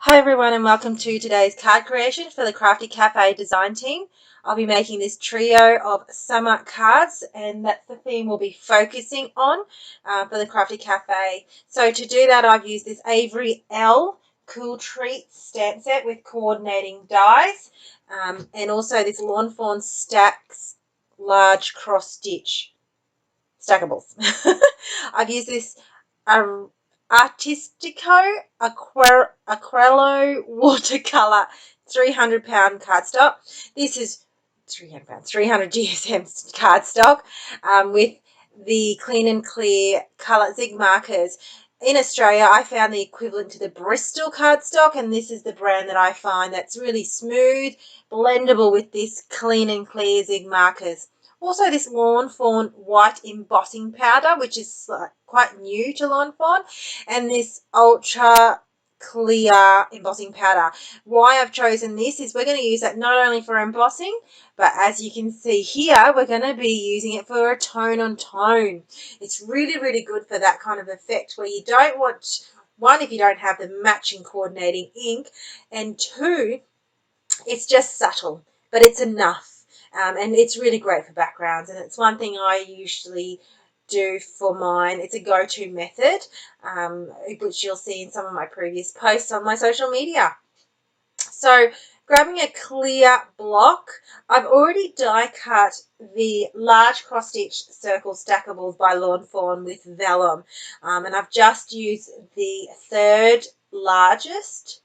Hi everyone and welcome to today's card creation for the Craftie Cafe design team. I'll be making this trio of summer cards and that's the theme we'll be focusing on for the Craftie Cafe. So to do that I've used this Avery Elle Cool Treats stamp set with coordinating dies and also this Lawn Fawn Stacks large cross stitch stackables. I've used this Artistico Aquarello watercolor 300-pound cardstock. This is 300 pounds, 300 GSM cardstock with the Clean and Clear color zig markers. In Australia, I found the equivalent to the Bristol cardstock, and this is the brand that I find that's really smooth, blendable with this Clean and Clear zig markers. Also, this Lawn Fawn white embossing powder, which is quite new to Lawn Fawn, and this ultra clear embossing powder. Why I've chosen this is we're going to use that not only for embossing, but as you can see here, we're going to be using it for a tone on tone. It's really, really good for that kind of effect where you don't want, one, if you don't have the matching coordinating ink, and two, it's just subtle, but it's enough. And it's really great for backgrounds, and it's one thing I usually do for mine. It's a go-to method, which you'll see in some of my previous posts on my social media. So grabbing a clear block, I've already die cut the large cross stitch circle stackables by Lawn Fawn with vellum, and I've just used the third largest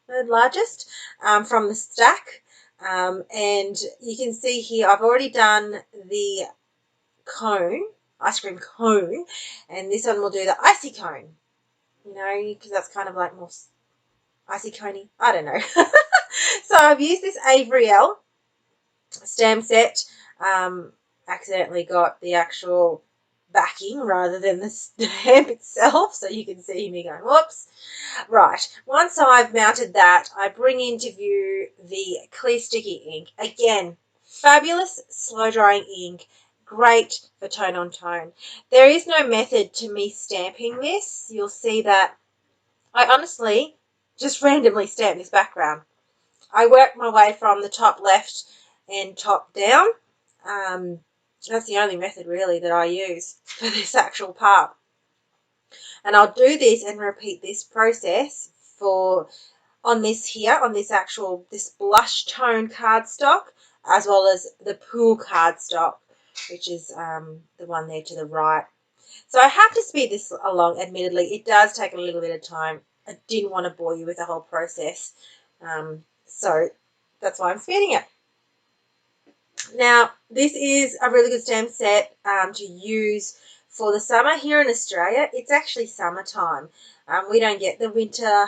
from the stack. And you can see here I've already done the ice cream cone, and this one will do the icy cone, because that's kind of like more icy coney, I don't know. So I've used this Avery Elle stamp set, accidentally got the actual backing rather than the stamp itself, so you can see me going whoops. Right, once I've mounted that, I bring into view the clear sticky ink. Again, fabulous slow drying ink, great for tone on tone. There is no method to me stamping this. You'll see that I honestly just randomly stamp this background. I work my way from the top left and top down. That's the only method really that I use for this actual part. And I'll do this and repeat this process on this blush tone cardstock, as well as the pool cardstock, which is the one there to the right. So I have to speed this along, admittedly. It does take a little bit of time. I didn't want to bore you with the whole process. So that's why I'm speeding it. Now, this is a really good stamp set to use for the summer. Here in Australia, it's actually summertime. We don't get the winter,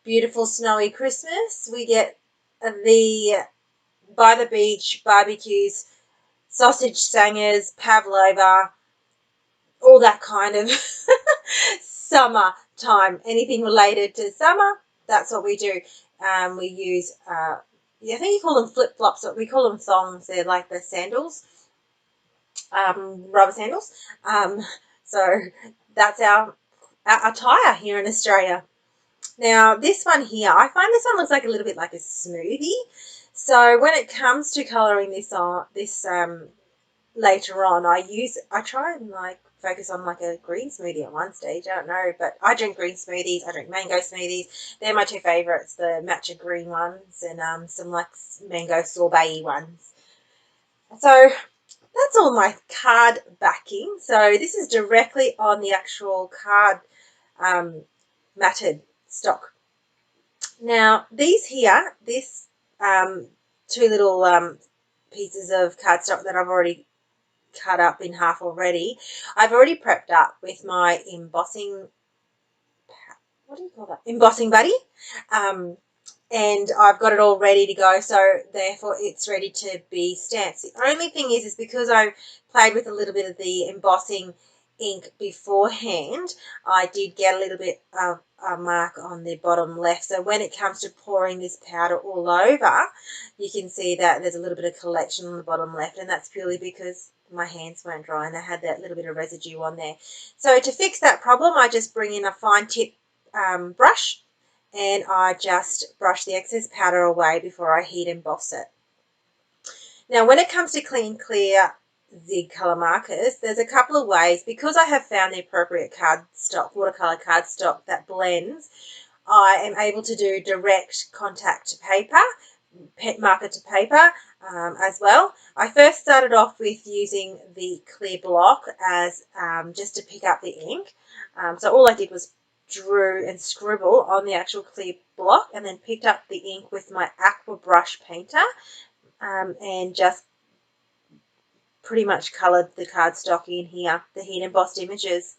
beautiful, snowy Christmas. We get the by the beach barbecues, sausage sangers, pavlova, all that kind of summer time. Anything related to summer, that's what we do. We use, I think you call them flip-flops, but we call them thongs. They're like the sandals, rubber sandals. So that's our attire here in Australia. Now, this one here, I find this one looks like a little bit like a smoothie. So when it comes to colouring this later on, I try and focus on like a green smoothie at one stage. I don't know, but I drink green smoothies. I drink mango smoothies. They're my two favourites, the matcha green ones and some like mango sorbet ones. So that's all my card backing. So this is directly on the actual card matted stock. Now these here, this two little pieces of cardstock that I've already cut up in half already, I've already prepped up with my embossing, what do you call that? Embossing buddy. And I've got it all ready to go, so therefore it's ready to be stamped. The only thing is because I played with a little bit of the embossing ink beforehand, I did get a little bit of a mark on the bottom left. So when it comes to pouring this powder all over, you can see that there's a little bit of collection on the bottom left, and that's purely because my hands weren't dry and I had that little bit of residue on there. So to fix that problem, I just bring in a fine tip brush and I just brush the excess powder away before I heat emboss it. Now, when it comes to clean clear zig colour markers, there's a couple of ways. Because I have found the appropriate cardstock, watercolour cardstock that blends, I am able to do direct contact to paper, marker to paper as well. I first started off with using the clear block as just to pick up the ink. So all I did was drew and scribble on the actual clear block, and then picked up the ink with my aqua brush painter and just pretty much coloured the cardstock in here, the heat embossed images.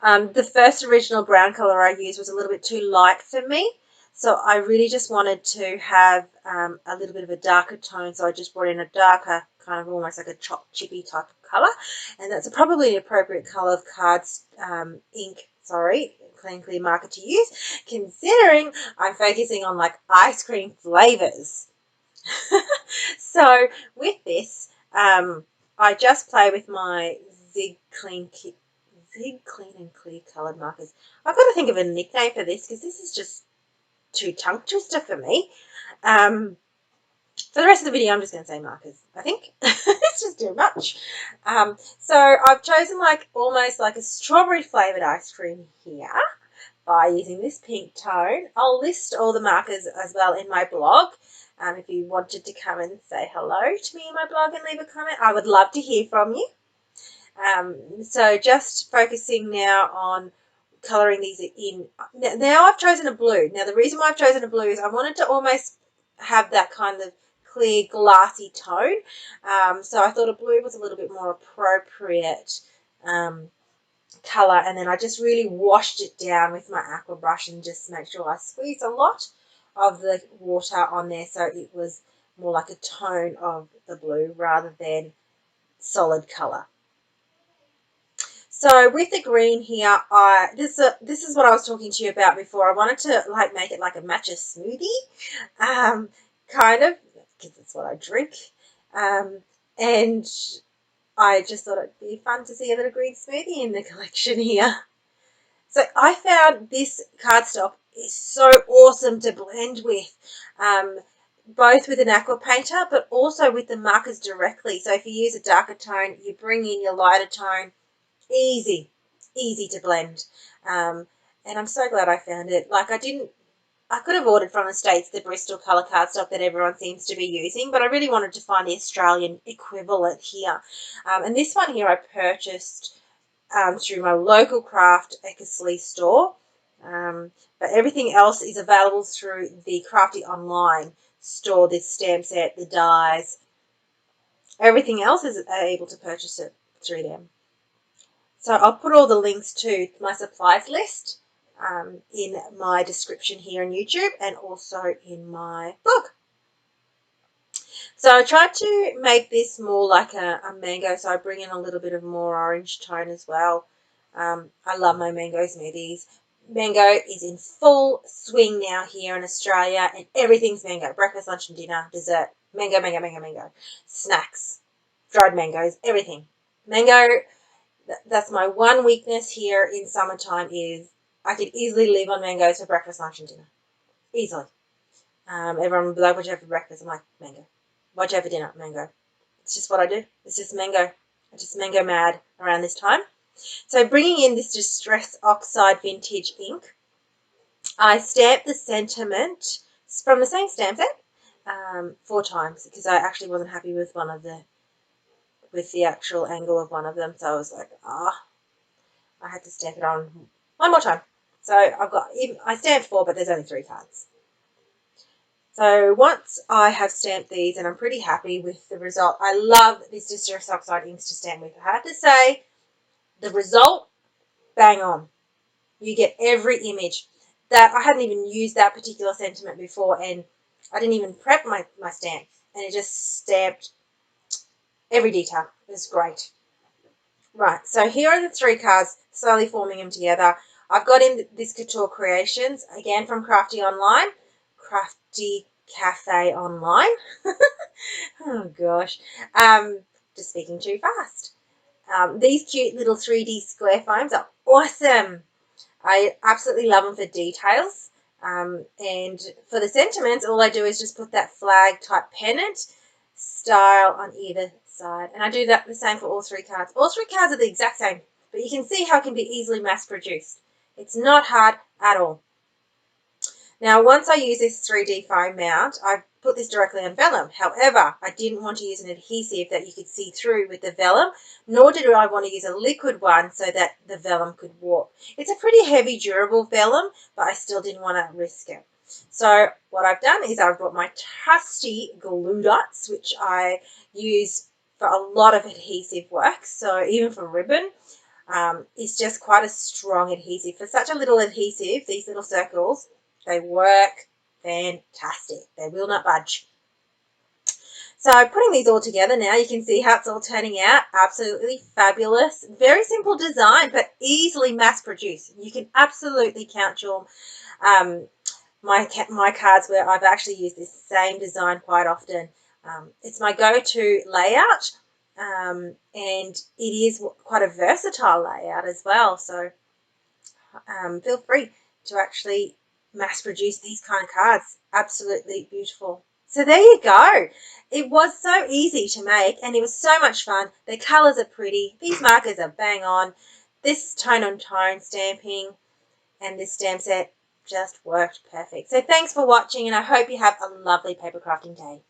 The first original brown colour I used was a little bit too light for me, so I really just wanted to have a little bit of a darker tone, so I just brought in a darker, kind of almost like a chippy type of colour, and that's probably the appropriate colour of clean clear marker to use, considering I'm focusing on like ice cream flavours. So with this, I just play with my Zig Clean and Clear coloured markers. I've got to think of a nickname for this because this is just too tongue twister for me. For the rest of the video, I'm just going to say markers, I think. It's just too much. So I've chosen like almost like a strawberry flavoured ice cream here by using this pink tone. I'll list all the markers as well in my blog. If you wanted to come and say hello to me in my blog and leave a comment, I would love to hear from you. So just focusing now on colouring these in. Now I've chosen a blue. Now the reason why I've chosen a blue is I wanted to almost have that kind of clear glassy tone. So I thought a blue was a little bit more appropriate colour, and then I just really washed it down with my aqua brush and just make sure I squeezed a lot of the water on there so it was more like a tone of the blue rather than solid colour. So with the green here, this is what I was talking to you about before. I wanted to like make it like a matcha smoothie, kind of, because that's what I drink. And I just thought it'd be fun to see a little green smoothie in the collection here. So I found this cardstock is so awesome to blend with, both with an aqua painter, but also with the markers directly. So if you use a darker tone, you bring in your lighter tone. Easy to blend. And I'm so glad I found it. Like I could have ordered from the States the Bristol colour cardstock that everyone seems to be using, but I really wanted to find the Australian equivalent here. And this one here I purchased through my local Craftie store. But everything else is available through the Craftie Online Store, this stamp set, the dies. Everything else is able to purchase it through them. So I'll put all the links to my supplies list in my description here on YouTube and also in my blog. So I tried to make this more like a mango, so I bring in a little bit of more orange tone as well. I love my mango smoothies. Mango is in full swing now here in Australia, and everything's mango. Breakfast, lunch and dinner, dessert. Mango, mango, mango, mango. Snacks, dried mangoes, everything. Mango, that's my one weakness here in summertime is I could easily live on mangoes for breakfast, lunch and dinner. Easily. Everyone will be like, what'd you have for breakfast? I'm like, mango. What'd you have for dinner? Mango. It's just what I do. It's just mango. I'm just mango mad around this time. So bringing in this Distress Oxide Vintage ink, I stamped the sentiment from the same stamp set 4 times because I actually wasn't happy with the actual angle of one of them. So I was like, I had to stamp it on one more time. So I stamped 4, but there's only 3 cards. So once I have stamped these, and I'm pretty happy with the result, I love these Distress Oxide inks to stamp with. I have to say, the result, bang on. You get every image. That I hadn't even used that particular sentiment before, and I didn't even prep my stamp, and it just stamped every detail. It was great. Right, so here are the 3 cards, slowly forming them together. I've got in this Couture Creations, again from Craftie Online, Craftie Cafe Online. Oh gosh, just speaking too fast. These cute little 3D square foams are awesome. I absolutely love them for details. And for the sentiments, all I do is just put that flag type pennant style on either side. And I do that the same for all 3 cards. All 3 cards are the exact same, but you can see how it can be easily mass produced. It's not hard at all. Now, once I use this 3D foam mount, I put this directly on vellum. However, I didn't want to use an adhesive that you could see through with the vellum, nor did I want to use a liquid one so that the vellum could warp. It's a pretty heavy, durable vellum, but I still didn't want to risk it. So what I've done is I've got my trusty glue dots, which I use for a lot of adhesive work. So even for ribbon, it's just quite a strong adhesive. For such a little adhesive, these little circles, they work fantastic. They will not budge. So putting these all together now, you can see how it's all turning out. Absolutely fabulous. Very simple design, but easily mass produced. You can absolutely count your my cards where I've actually used this same design quite often. It's my go-to layout, and it is quite a versatile layout as well. So feel free to actually mass produce these kind of cards. Absolutely beautiful. So there you go. It was so easy to make and it was so much fun. The colours are pretty. These markers are bang on. This tone on tone stamping and this stamp set just worked perfect. So thanks for watching and I hope you have a lovely paper crafting day.